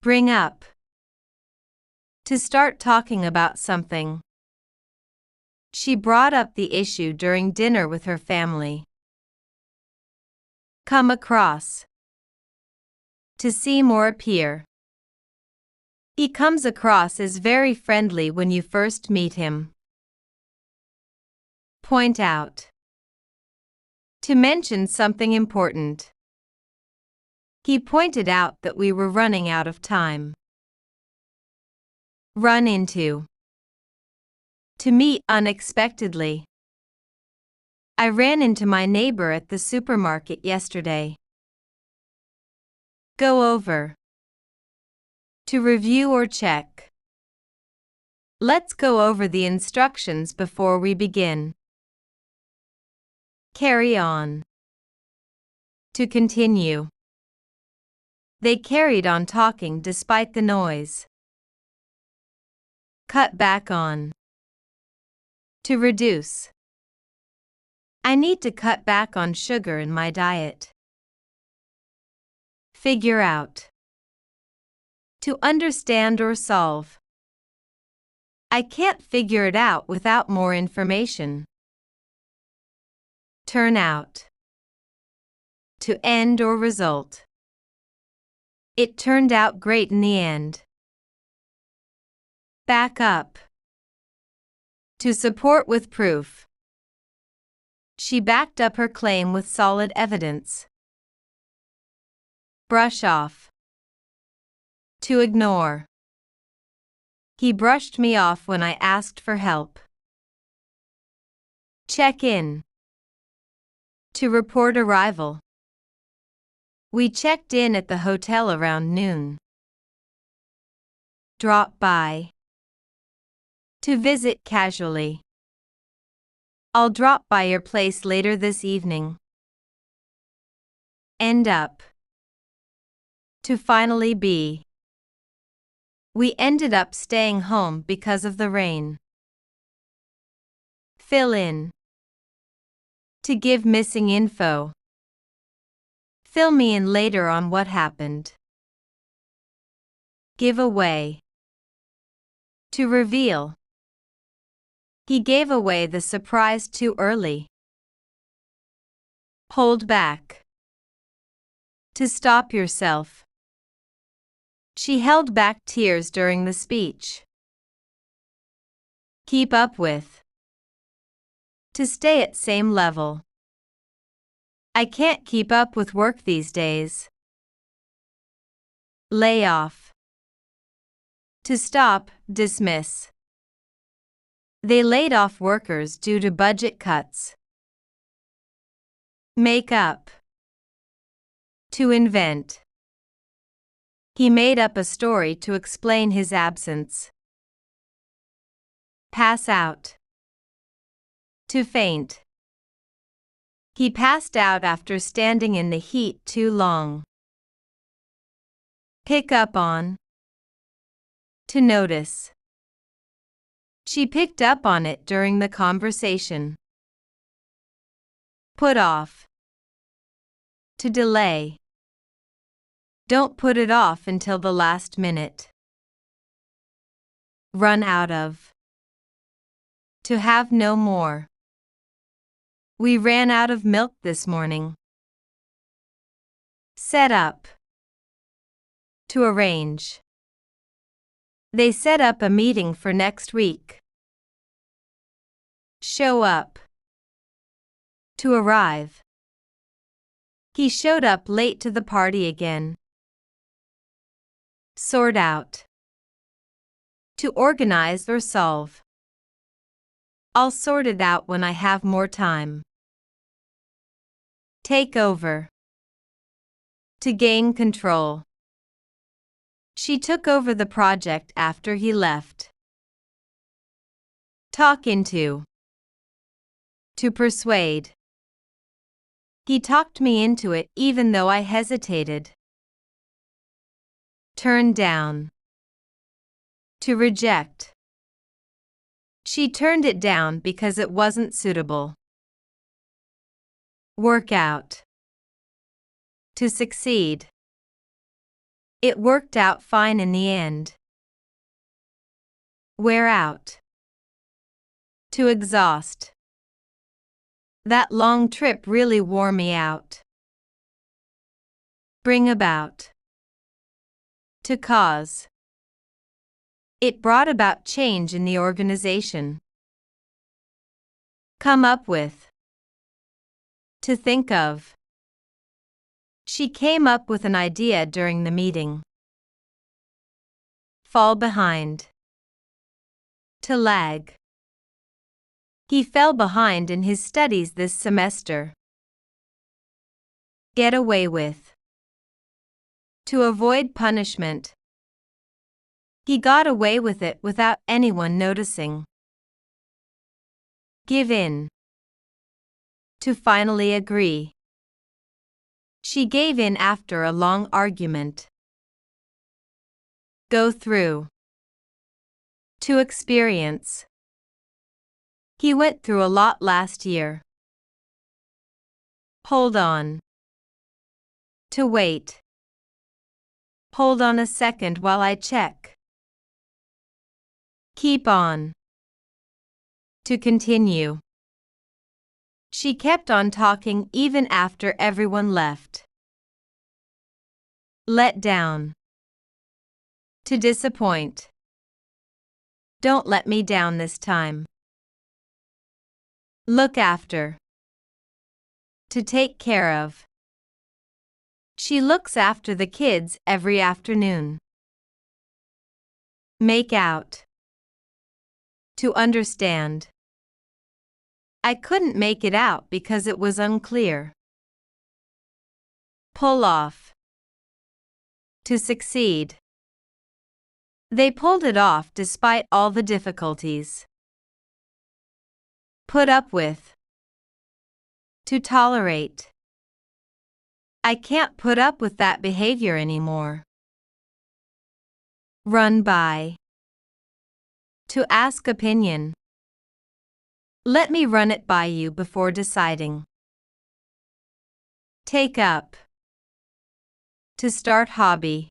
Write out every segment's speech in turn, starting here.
Bring up. To start talking about something. She brought up the issue during dinner with her family. Come across. To seem or appear. He comes across as very friendly when you first meet him. Point out. To mention something important. He pointed out that we were running out of time. Run into. To meet unexpectedly. I ran into my neighbor at the supermarket yesterday. Go over. To review or check. Let's go over the instructions before we begin. Carry on. To continue. They carried on talking despite the noise. Cut back on. To reduce. I need to cut back on sugar in my diet. Figure out. To understand or solve. I can't figure it out without more information. Turn out. To end or result. It turned out great in the end. Back up. To support with proof. She backed up her claim with solid evidence. Brush off. To ignore. He brushed me off when I asked for help. Check in. To report arrival. We checked in at the hotel around noon. Drop by. To visit casually. I'll drop by your place later this evening. End up. To finally be. We ended up staying home because of the rain. Fill in. To give missing info. Fill me in later on what happened. Give away. To reveal. He gave away the surprise too early. Hold back. To stop yourself. She held back tears during the speech. Keep up with. To stay at same level. I can't keep up with work these days. Lay off. To stop, dismiss. They laid off workers due to budget cuts. Make up. To invent. He made up a story to explain his absence. Pass out. To faint. He passed out after standing in the heat too long. Pick up on. To notice. She picked up on it during the conversation. Put off. To delay. Don't put it off until the last minute. Run out of. To have no more. We ran out of milk this morning. Set up. To arrange. They set up a meeting for next week. Show up. To arrive. He showed up late to the party again. Sort out. To organize or solve. I'll sort it out when I have more time. Take over. To gain control. She took over the project after he left. Talk into. To persuade. He talked me into it even though I hesitated. Turn down. To reject. She turned it down because it wasn't suitable. Work out. To succeed. It worked out fine in the end. Wear out. To exhaust. That long trip really wore me out. Bring about. To cause. It brought about change in the organization. Come up with. To think of. She came up with an idea during the meeting. Fall behind. To lag. He fell behind in his studies this semester. Get away with. To avoid punishment. He got away with it without anyone noticing. Give in. To finally agree. She gave in after a long argument. Go through. To experience. He went through a lot last year. Hold on. To wait. Hold on a second while I check. Keep on. To continue. She kept on talking even after everyone left. Let down. To disappoint. Don't let me down this time. Look after. To take care of. She looks after the kids every afternoon. Make out. To understand. I couldn't make it out because it was unclear. Pull off. To succeed. They pulled it off despite all the difficulties. Put up with. To tolerate. I can't put up with that behavior anymore. Run by. To ask opinion. Let me run it by you before deciding. Take up. To start hobby.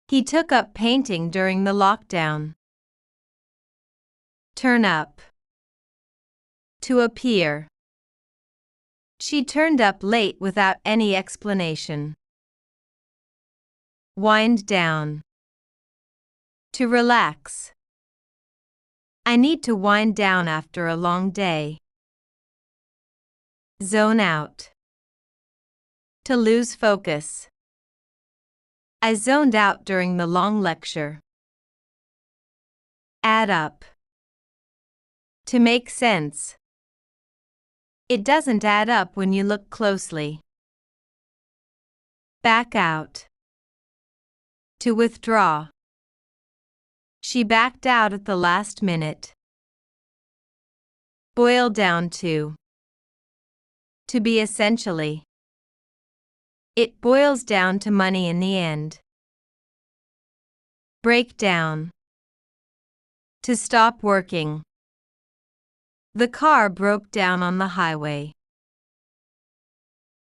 He took up painting during the lockdown. Turn up. To appear. She turned up late without any explanation. Wind down. To relax. I need to wind down after a long day. Zone out. To lose focus. I zoned out during the long lecture. Add up. To make sense. It doesn't add up when you look closely. Back out. To withdraw. She backed out at the last minute. Boil down to. To be essentially. It boils down to money in the end. Break down. To stop working. The car broke down on the highway.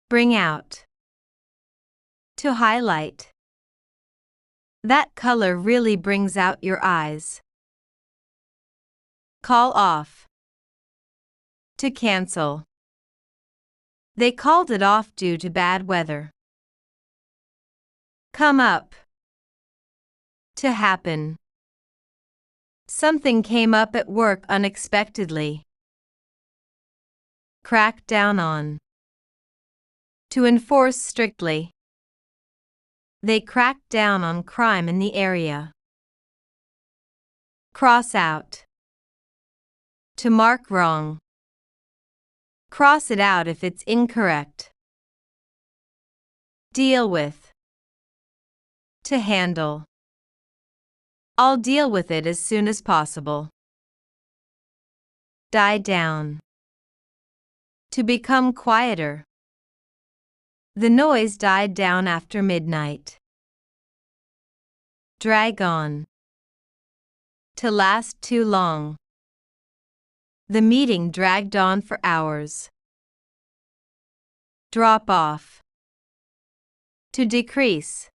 Bring out. To highlight. That color really brings out your eyes. Call off. To cancel. They called it off due to bad weather. Come up. To happen. Something came up at work unexpectedly. Crack down on. To enforce strictly. They cracked down on crime in the area. Cross out. To mark wrong. Cross it out if it's incorrect. Deal with. To handle. I'll deal with it as soon as possible. Die down. To become quieter. The noise died down after midnight. Drag on. To last too long. The meeting dragged on for hours. Drop off. To decrease.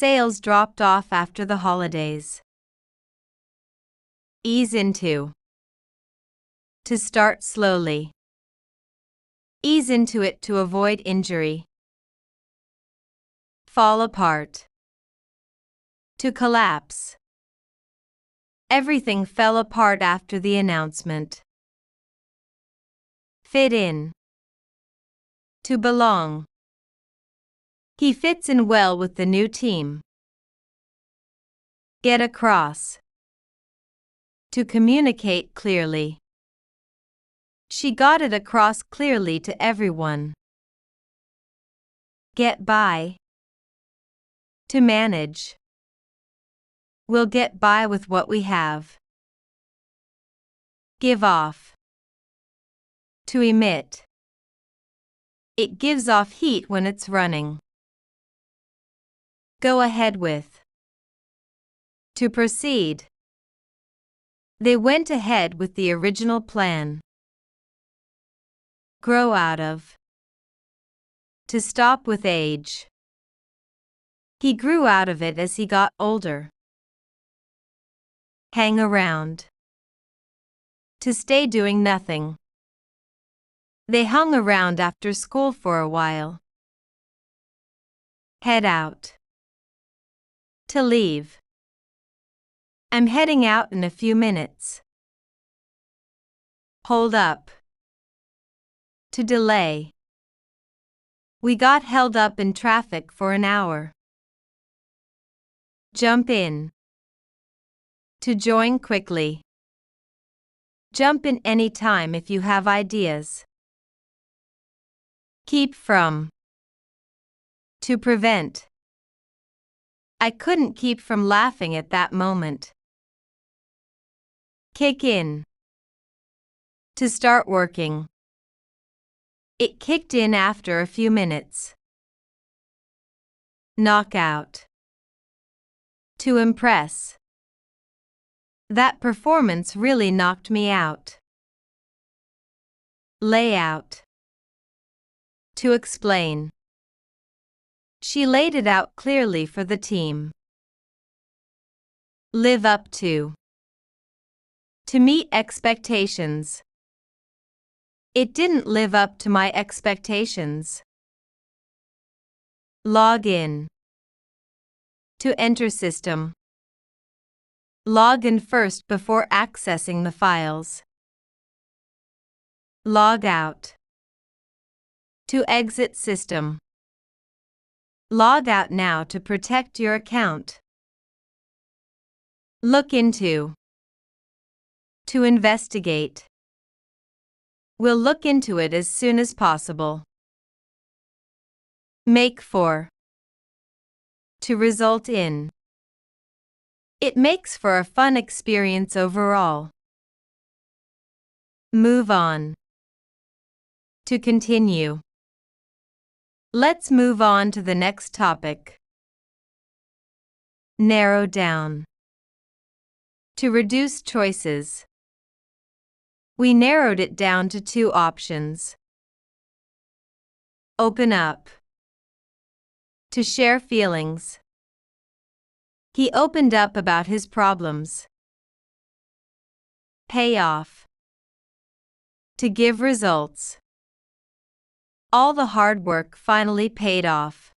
sales dropped off after the holidays. Ease into. To start slowly. Ease into it to avoid injury. Fall apart. To collapse. Everything fell apart after the announcement. Fit in. To belong. He fits in well with the new team. Get across. To communicate clearly. She got it across clearly to everyone. Get by. To manage. We'll get by with what we have. Give off. To emit. It gives off heat when it's running. Go ahead with. To proceed. They went ahead with the original plan. Grow out of. To stop with age. He grew out of it as he got older. Hang around. To stay doing nothing. They hung around after school for a while. Head out. To leave. I'm heading out in a few minutes. Hold up. To delay. We got held up in traffic for an hour. Jump in. To join quickly. Jump in any time if you have ideas. Keep from. To prevent. I couldn't keep from laughing at that moment. Kick in. To start working. It kicked in after a few minutes. Knock out. To impress. That performance really knocked me out. Lay out. To explain. She laid it out clearly for the team. Live up to. To meet expectations. It didn't live up to my expectations. Log in. To enter system. Log in first before accessing the files. Log out. To exit system. Log out now to protect your account. Look into. To investigate. We'll look into it as soon as possible. Make for. To result in. It makes for a fun experience overall. Move on. To continue. Let's move on to the next topic. Narrow down. To reduce choices. We narrowed it down to 2 options. Open up. To share feelings. He opened up about his problems. Pay off. To give results. All the hard work finally paid off.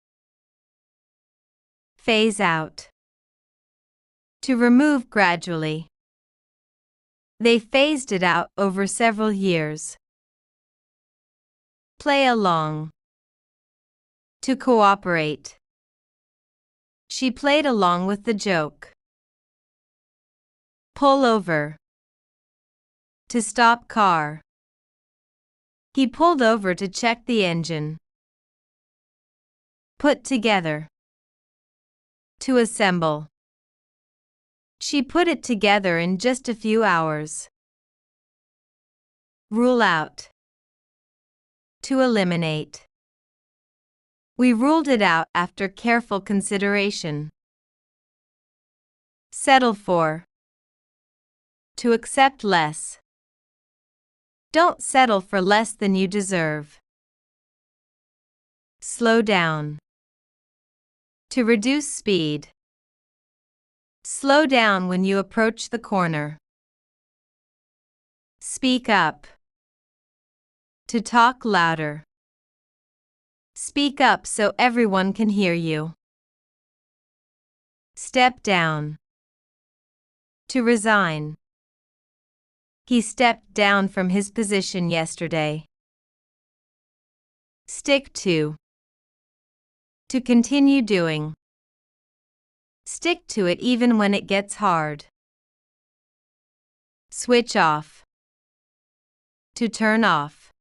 Phase out. To remove gradually. They phased it out over several years. Play along. To cooperate. She played along with the joke. Pull over. To stop car. He pulled over to check the engine. Put together. To assemble. She put it together in just a few hours. Rule out. To eliminate. We ruled it out after careful consideration. Settle for. To accept less. Don't settle for less than you deserve. Slow down. To reduce speed. Slow down when you approach the corner. Speak up. To talk louder. Speak up so everyone can hear you. Step down. To resign. He stepped down from his position yesterday. Stick to. To continue doing. Stick to it even when it gets hard. Switch off. To turn off.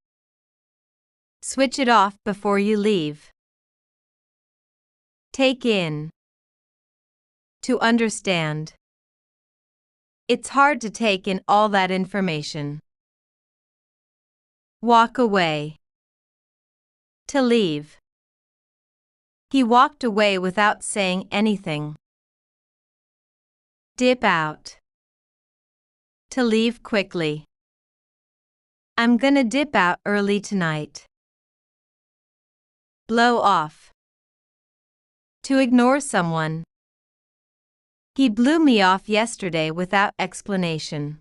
Switch it off before you leave. Take in. To understand. It's hard to take in all that information. Walk away. To leave. He walked away without saying anything. Dip out. To leave quickly. I'm gonna dip out early tonight. Blow off. To ignore someone. He blew me off yesterday without explanation.